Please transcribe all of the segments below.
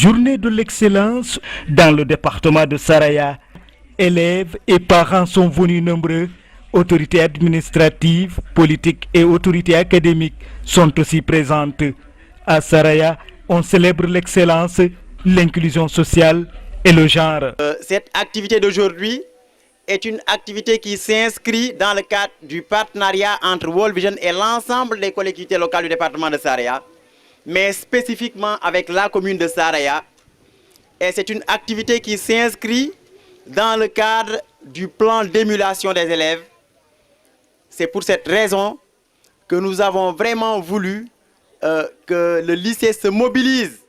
Journée de l'excellence dans le département de Saraya. Élèves et parents sont venus nombreux. Autorités administratives, politiques et autorités académiques sont aussi présentes. À Saraya, on célèbre l'excellence, l'inclusion sociale et le genre. Cette activité d'aujourd'hui est une activité qui s'inscrit dans le cadre du partenariat entre World Vision et l'ensemble des collectivités locales du département de Saraya, mais spécifiquement avec la commune de Saraya. Et c'est une activité qui s'inscrit dans le cadre du plan d'émulation des élèves. C'est pour cette raison que nous avons vraiment voulu que le lycée se mobilise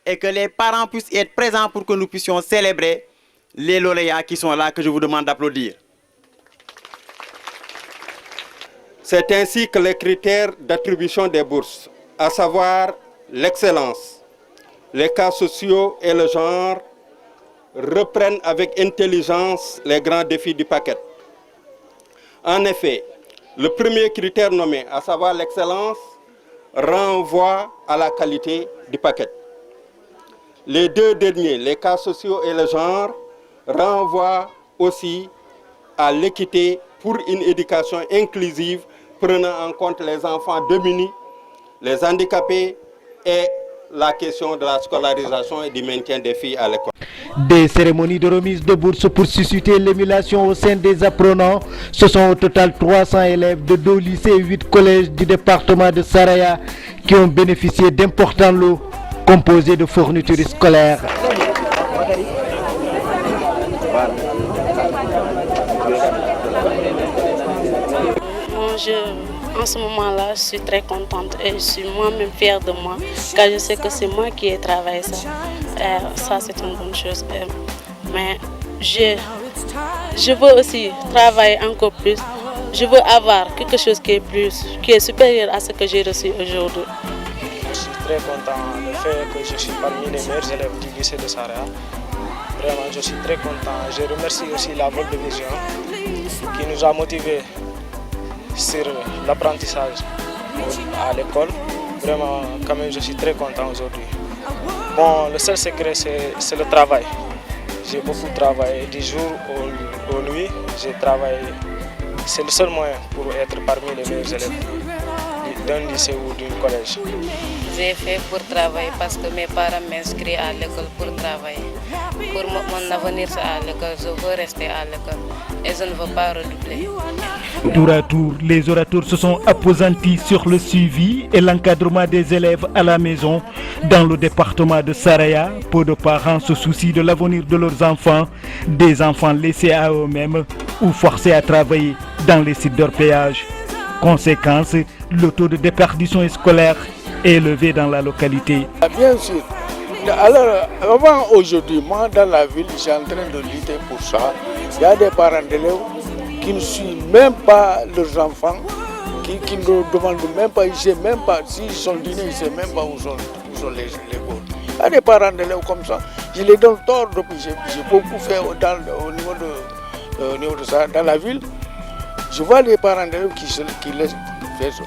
et que les parents puissent être présents pour que nous puissions célébrer les lauréats qui sont là, que je vous demande d'applaudir. C'est ainsi que les critères d'attribution des bourses, à savoir l'excellence, les cas sociaux et le genre, reprennent avec intelligence les grands défis du paquet. En effet, le premier critère nommé, à savoir l'excellence, renvoie à la qualité du paquet. Les deux derniers, les cas sociaux et le genre, renvoient aussi à l'équité pour une éducation inclusive prenant en compte les enfants démunis, les handicapés et la question de la scolarisation et du maintien des filles à l'école. Des cérémonies de remise de bourses pour susciter l'émulation au sein des apprenants. Ce sont au total 300 élèves de 2 lycées et 8 collèges du département de Saraya qui ont bénéficié d'importants lots composés de fournitures scolaires. En ce moment-là, je suis très contente et je suis moi-même fière de moi, car je sais que c'est moi qui ai travaillé ça. Ça, c'est une bonne chose. Mais je veux aussi travailler encore plus. Je veux avoir quelque chose qui est supérieur à ce que j'ai reçu aujourd'hui. Je suis très content du fait que je suis parmi les meilleurs élèves du lycée de Saraya. Vraiment, je suis très content. Je remercie aussi la World Vision qui nous a motivés sur l'apprentissage à l'école. Vraiment, quand même, je suis très content aujourd'hui. Bon, le seul secret, c'est le travail. J'ai beaucoup travaillé du jour aux nuits. J'ai travaillé. C'est le seul moyen pour être parmi les meilleurs élèves d'un lycée ou d'un collège. J'ai fait pour travailler parce que mes parents m'inscrivent à l'école pour travailler. Pour mon avenir à l'école, je veux rester à l'école et je ne veux pas redoubler. Tour à tour, les orateurs se sont appesantis sur le suivi et l'encadrement des élèves à la maison. Dans le département de Saraya, peu de parents se soucient de l'avenir de leurs enfants, des enfants laissés à eux-mêmes ou forcés à travailler dans les sites d'orpaillage. Conséquence, le taux de déperdition scolaire est élevé dans la localité. Bien sûr. Alors, avant aujourd'hui, moi dans la ville, je suis en train de lutter pour ça. Il y a des parents d'élèves qui ne suivent même pas leurs enfants, qui ne demandent même pas, ils ne savent même pas, s'ils sont dînés, ils ne savent même pas où sont les cours. Il y a des parents d'élèves comme ça, je les donne tort depuis, j'ai beaucoup fait au niveau de ça, dans la ville. Je vois les parents d'élèves qui laissent faire ça.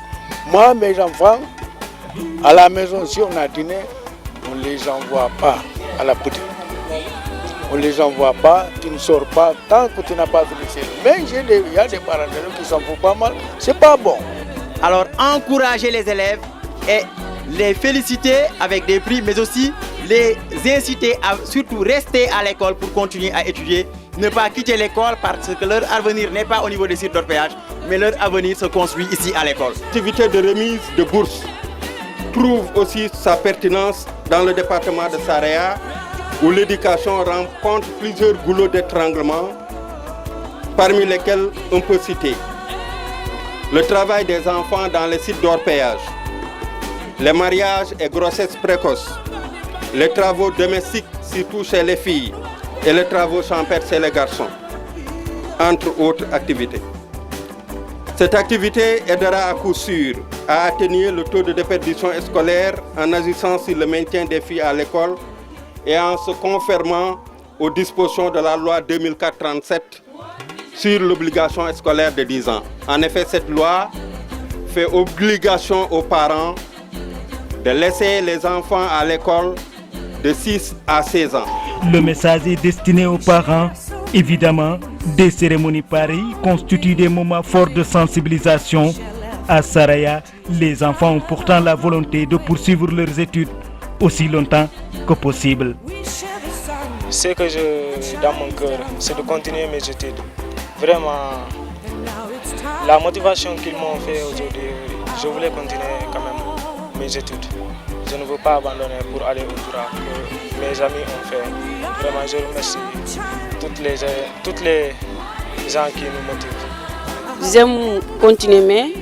Moi, mes enfants, à la maison, si on a dîné, on ne les envoie pas à la petite. On ne les envoie pas, tu ne sors pas tant que tu n'as pas fait. Mais il y a des parents d'élèves qui s'en font pas mal, c'est pas bon. Alors encourager les élèves et les féliciter avec des prix, mais aussi les inciter à surtout rester à l'école pour continuer à étudier. Ne pas quitter l'école parce que leur avenir n'est pas au niveau des sites d'orpaillage, mais leur avenir se construit ici à l'école. L'activité de remise de bourse trouve aussi sa pertinence dans le département de Saraya, où l'éducation rencontre plusieurs goulots d'étranglement, parmi lesquels on peut citer le travail des enfants dans les sites d'orpaillage, les mariages et grossesses précoces, les travaux domestiques surtout chez les filles et les travaux champêtres chez les garçons, entre autres activités. Cette activité aidera à coup sûr à atténuer le taux de déperdition scolaire en agissant sur le maintien des filles à l'école et en se conformant aux dispositions de la loi 2004-37 sur l'obligation scolaire de 10 ans. En effet, cette loi fait obligation aux parents de laisser les enfants à l'école de 6 à 16 ans. Le message est destiné aux parents. Évidemment, des cérémonies pareilles constituent des moments forts de sensibilisation. À Saraya, les enfants ont pourtant la volonté de poursuivre leurs études aussi longtemps que possible. Ce que j'ai dans mon cœur, c'est de continuer mes études. Vraiment, la motivation qu'ils m'ont fait aujourd'hui, je voulais continuer quand même mes études. Je ne veux pas abandonner pour aller au Jura que mes amis ont fait. Vraiment, je remercie toutes les gens qui nous motivent. J'aime continuer, mais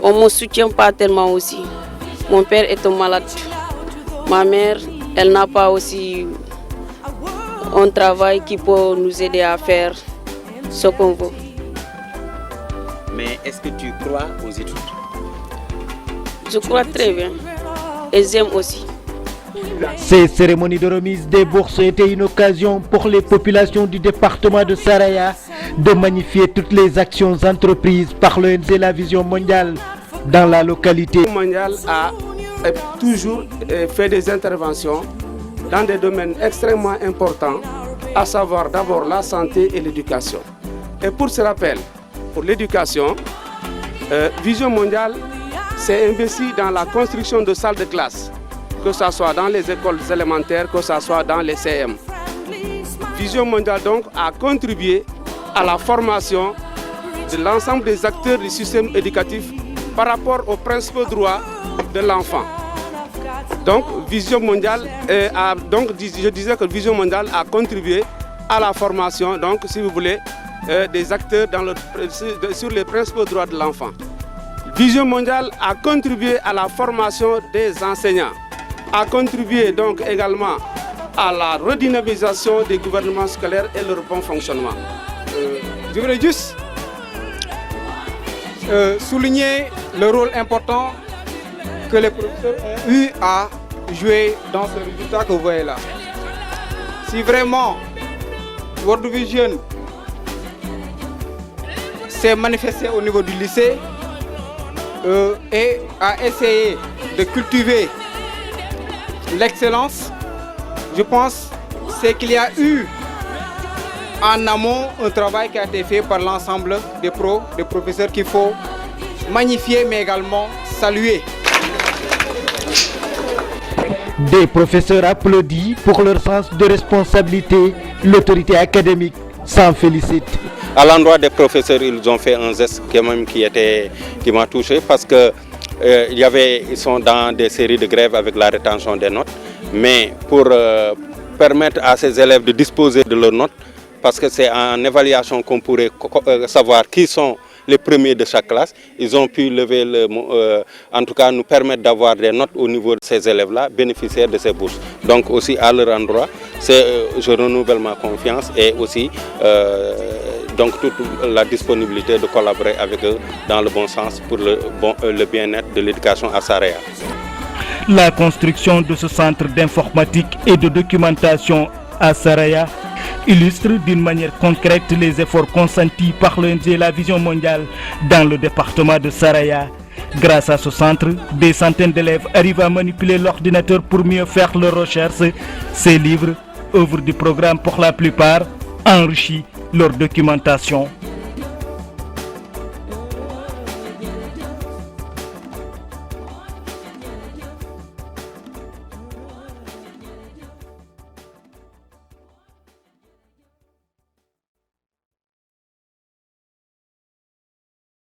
on ne me soutient pas tellement aussi. Mon père est malade. Ma mère, elle n'a pas aussi un travail qui peut nous aider à faire ce qu'on veut. Mais est-ce que tu crois aux études? Je crois très bien. Et j'aime aussi. Ces cérémonies de remise des bourses étaient une occasion pour les populations du département de Saraya de magnifier toutes les actions entreprises par l'ONG La Vision Mondiale dans la localité. La Vision Mondiale a toujours fait des interventions dans des domaines extrêmement importants, à savoir d'abord la santé et l'éducation. Et pour ce rappel, pour l'éducation, Vision Mondiale s'est investi dans la construction de salles de classe, que ce soit dans les écoles élémentaires, que ce soit dans les CM. Vision Mondiale donc a contribué à la formation de l'ensemble des acteurs du système éducatif par rapport aux principaux droits de l'enfant. Donc Vision Mondiale je disais que Vision Mondiale a contribué à la formation, donc si vous voulez, des acteurs sur les principaux droits de l'enfant. Vision Mondiale a contribué à la formation des enseignants, a contribué donc également à la redynamisation des gouvernements scolaires et leur bon fonctionnement. Je voudrais juste souligner le rôle important que les professeurs ont eu à jouer dans ce résultat que vous voyez là. Si vraiment World Vision s'est manifesté au niveau du lycée et a essayé de cultiver l'excellence, je pense c'est qu'il y a eu en amont un travail qui a été fait par l'ensemble des professeurs qu'il faut magnifier mais également saluer. Des professeurs applaudis pour leur sens de responsabilité. L'autorité académique s'en félicite. À l'endroit des professeurs, ils ont fait un geste qui m'a touché parce que ils sont dans des séries de grèves avec la rétention des notes. Mais pour permettre à ces élèves de disposer de leurs notes, parce que c'est en évaluation qu'on pourrait savoir qui sont les premiers de chaque classe, ils ont pu lever en tout cas nous permettre d'avoir des notes au niveau de ces élèves-là, bénéficiaires de ces bourses. Donc aussi à leur endroit, je renouvelle ma confiance et aussi donc toute la disponibilité de collaborer avec eux dans le bon sens pour le bien-être de l'éducation à Saraya. La construction de ce centre d'informatique et de documentation à Saraya illustre d'une manière concrète les efforts consentis par l'ONG La Vision Mondiale dans le département de Saraya. Grâce à ce centre, des centaines d'élèves arrivent à manipuler l'ordinateur pour mieux faire leurs recherches. Ces livres, œuvres du programme pour la plupart, enrichissent leur documentation.